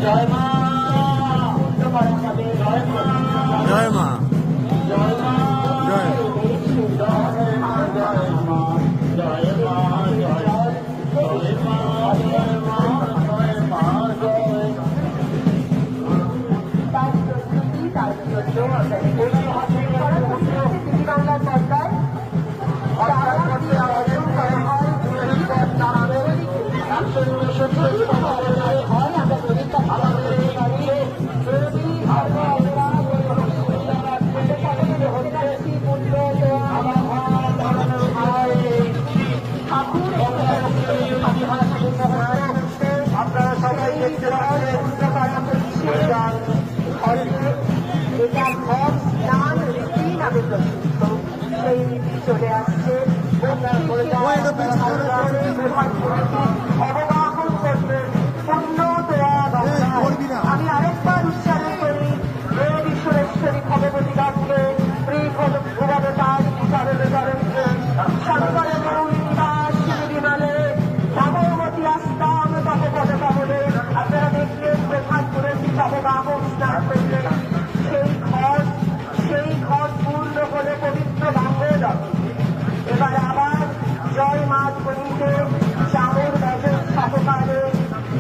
জয় মা জয় মা জয় মা জয় আপনারা সবাই দেখতে এটা ঘর স্নান রীতি নামে প্রসিদ্ধ। সেই রীতি চলে আসছে অবগাহন করবেন পূর্ণ দেয়া বাংলা। আমি আরেকবার উচ্চারণ করি, হে বিশ্বরেশ্বরী ভগবতী গাছকে ভুবনতার বিচারণে জরণকে শঙ্করে মরুণ নিবাস বিমানে নবমতী আস্তাম তপপদে কমলে। আপনারা দেখলেন প্রধান করেছি অবগাহন স্নান করলেন। সেই ঘর পূর্ণ হলে পবিত্র বাংলা। এবার আবার জয় মাছ বলিতে চামর ব্যাগের সহকারে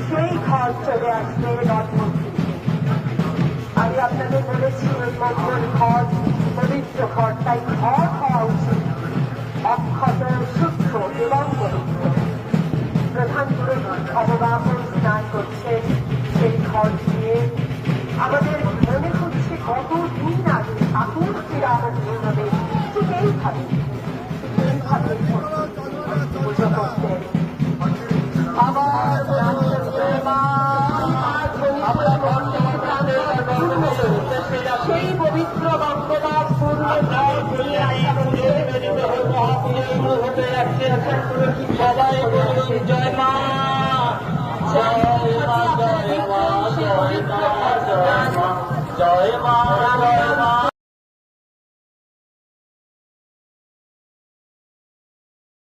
সেই ঘর চলে আসবে রথমন্ত্রী। আমি আপনাদের বলেছি ওই মঙ্গল ঘর পবিত্র ঘর, তাই ঘর হওয়া উচিত অক্ষত শুদ্ধ এবং পবিত্র। প্রধান পুরোহিত অবগাহন স্নান করছেন সেই ঘর দিয়ে। আমাদের মনে হচ্ছে কতদিন আগে ঠাকুর শ্রীরামকৃষ্ণ দেব ঠিক এইভাবে পুজো করতেন। সেই পবিত্র বঙ্গদাস পূর্ণ সবাই বলুন জয় মা জয় মা জয় মা জয় মা জয় মা জয় মা